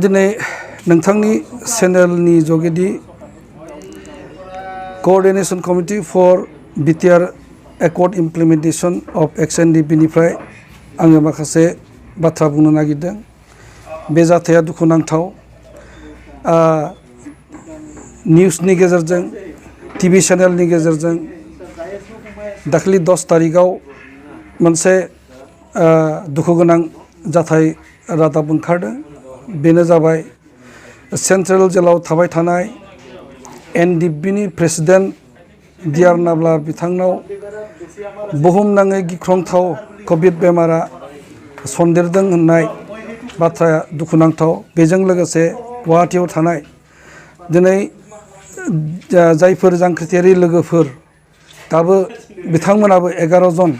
दिनै नोंथांनि चेनेलनि जगेदि coordination committee for BTR accord implementation of XNDP निफ्राय आङो माखासे बाथ्रा बुंनो नागिरदों। बे जाथाया दुखुनांथाव। निउसनि गेजेरजों टिभि चेनेलनि गेजेरजों दाखालि 10 तारिखाव मोनसे दुखुगोनां जाथाय रादाब ओंखारदों। बेनो जाबाय सेन्ट्रेल जेलाव थाबाय थानाय NDP नि प्रेसिडेन्ट डिआर नाब्ला बिथांनाव बुहुमनाङै गिख्रंथाव कभिड बेमारा सन्देरदों होननाय बाथ्राया दुखुनांथाव। बेजों लोगोसे गुवाहाटीआव थानाय दिनै जायफोर जांख्रिथायारि लोगोफोर दाबो बिथांमोनाबो 11 जन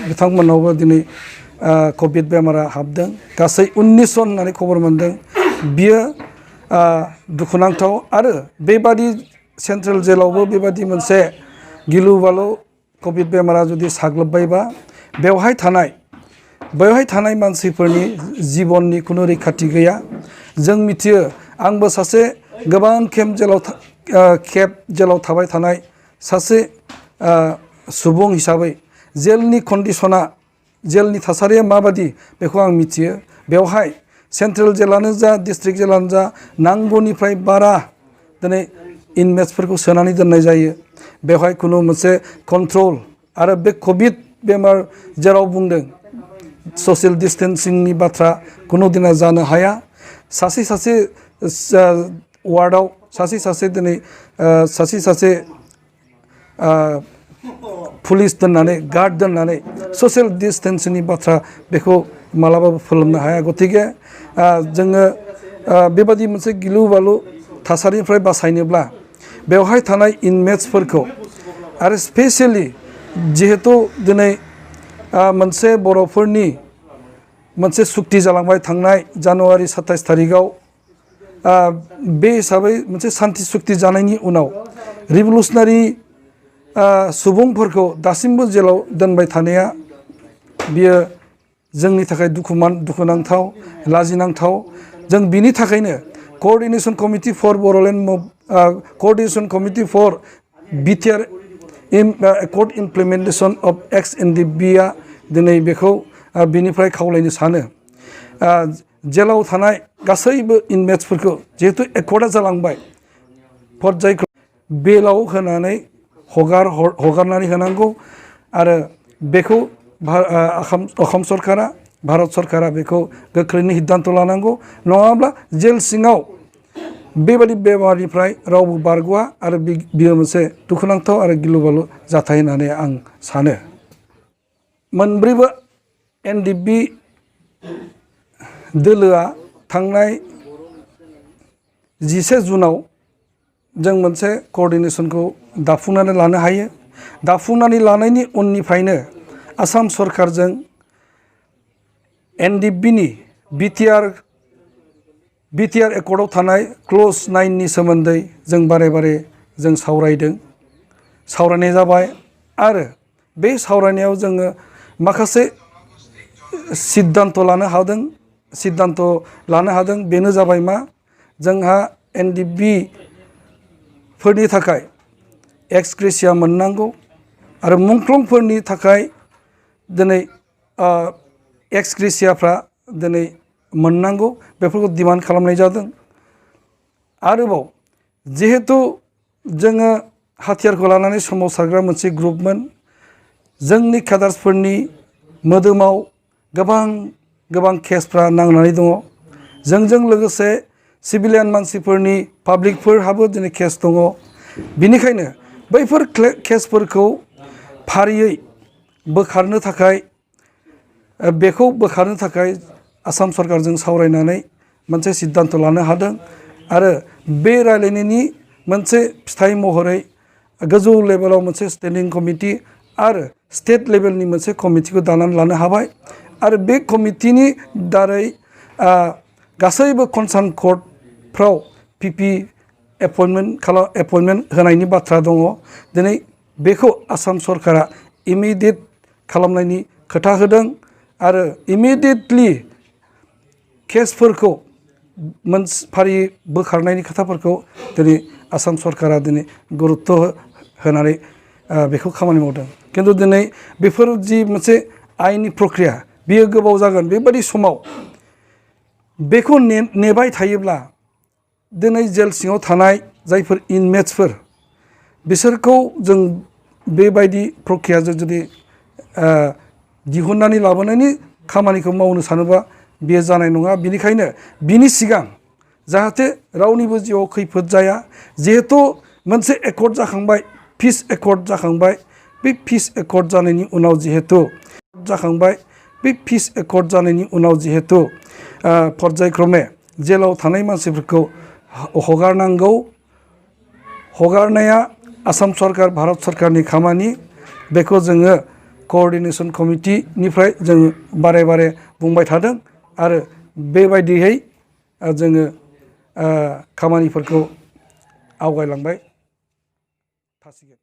बिथांमोनावबो दिनै कभिड बेमारा हाबदों। गासै 19 जन होननानै खबर मोनदों। बियो दुखुनांथाव आरो बेबादि सेन्ट्रेल जेलावबो बेबादि मोनसे गिलु बालु कभिड बेमारा जुदि साग्लोबबायबा बेवहाय थानाय मानसिफोरनि जिबननि खुनु रैखाथि गैया। जों मिथियो, आंबो सासे गोबां खेब जेलाव थाबाय थानाय सासे सुबुं हिसाबै जेलनि कन्डिशना जेलनि थासारिया माबादि बेखौ आं मिथियो। बेवहाय सेन्ट्रेल जेलानो जा डिस्ट्रिक्ट जेलानो जा नांगौनिफ्राय बारा दिनै इनमेट्सफोरखौ सोनानै दोननाय जायो। बेवहाय खुनु मोनसे कन्ट्रल आरो बे कभिड बेमार जेराव बुंदों ससियेल डिस्टेन्सिंनि बाथ्रा खुनु दिना जानो हाया। सासे वार्डआव सासे दिनै सासे पुलिस दोननानै गार्ड दोननानै ससियेल डिस्टेन्सिंनि बाथ्रा बेखौ मालाबाबो फोलोमनो हाया। गतिके जोङो बेबादि मोनसे गिलु बालु थासारिनिफ्राय बासायनोब्ला बेवहाय थानाय इनमेट्सफोरखौ आरो स्पेसियेलि जिहेतु दिनै मोनसे बर'फोरनि मोनसे सुक्ति जालांबाय थांनाय जानुवारि 27 तारिखाव बे हिसाबै मोनसे सान्थि सुक्ति जानायनि उनाव रिभलुसनारि सुबुंफोरखौ दासिमबो जेलाव दोनबाय थानाया बियो जोंनि थाखाय दुखुनांथाव, लाजिनांथाव। जों बिनि थाखायनो coordination committee for Bodoland coordination committee for BTR accord implementation of XNDP दिनै बेखौ बिनिफ्राय खावलायनो सानो। जेलाव थानाय गासैबो इनमेट्सफोरखौ जिहेतु एकर्डआ जालांबाय पर्यायखौ बेलाव होनानै हगारनानै होनांगौ आरो बेखौ असम सरकारा भारत सरकारा बेखौ गोख्रैनो सिद्धान्त लानांगौ। नङाब्ला जेल सिङाव बेबादि बेमारनिफ्राय रावबो बारग'आ आरो बियो मोनसे दुखुनांथाव आरो गिलु बालु जाथाय होननानै आं सानो। मोनब्रैबो NDP दोलोआ थांनाय 10 जुनाव जों मोनसे कोअर्डिनेशनखौ दाफुंनानै लानो हायो। दाफुंनानै लानायनि उननिफ्रायनो आसाम सरकारजों NDP नि बिटिआर एकर्डआव थानाय क्ल'ज 9 नि सोमोन्दै जों बारे जों सावरायनाय जाबाय आरो बे सावरायनायाव जोङो माखासे सिद्धान्त लानो हादों। बेनो जाबाय मा जोंहा NDP फोरनि थाखाय एक्स ग्रेसिया मोननांगौ आरो मुंख्लंफोरनि थाखाय दिनै एक्स ग्रेसियाफ्रा दिनै मोननांगौ बेफोरखौ डिमान्ड खालामनाय जादों। आरोबाव जिहेतु जोङो हाथियारखौ लानानै सोमावसारग्रा मोनसे ग्रुपमोन, जोंनि केडार्सफोरनि मोदोमाव गोबां केसफ्रा नांनानै दङ। जोंजों लोगोसे सिभिलियान मानसिफोरनि पाब्लिकफोरहाबो दिनै केस दङ। बिनिखायनो बैफोर केसफोरखौ फारियै बोखारनो थाखाय आसाम सरकारजों सावरायनानै मोनसे सिद्धान्त लानो हादों आरो बे रायलायनायनि मोनसे फिथाइ महरै गोजौ लेभेलाव मोनसे स्टेन्डिं कमिटि आरो स्टेट लेभेलनि मोनसे कमिटिखौ दानानै लानो हाबाय आरो बे कमिटिनि दारै गासैबो कनसार्न कर्टफ्राव PP एपइन्टमेन्ट होनायनि बाथ्रा दङ। दिनै बेखौ आसाम सरकारा इमिडियेट खालामनायनि खोथा होदों आरो इमिडियेटलि केसफोरखौ फारि बोखारनायनि खोथाफोरखौ दिनै आसाम सरकारा दिनै गुरुत्त होनानै बेखौ खामानि मावदों। खिन्थु दिनै बेफोर जि मोनसे आयेननि प्रक्रिया बियो गोबाव जागोन। बेबायदि समाव बेखौ नेबाय थायोब्ला दिनै जेल सिङाव थानाय जायफोर इनमेट्सफोर बिसोरखौ जों बेबायदि प्रक्रियाजों जुदि दिहुननानै लाबोनायनि खामानिखौ मावनो सानोबा बेयो जानाय नङा। बिनिखायनो बिनि सिगां जाहाथे रावनिबो जिउआव खैफोद जाया, जिहेथु मोनसे एकर्ड जाखांबाय, पिस एकर्ड जाखांबाय, बे पिस एकर्ड जानायनि उनाव जिहेतु पर्यायक्रमे जेलाव थानाय मानसिफोरखौ हगारनांगौ। हगारनाया आसाम सरकार भारत सरकारनि खामानि। बेखौ जोङो कअर्डिनेशन कमिटिनिफ्राय जों बारे बारे बुंबाय थादों आरो बेबायदियै जोङो खामानिफोरखौ आवगायलांबाय थासिगोन।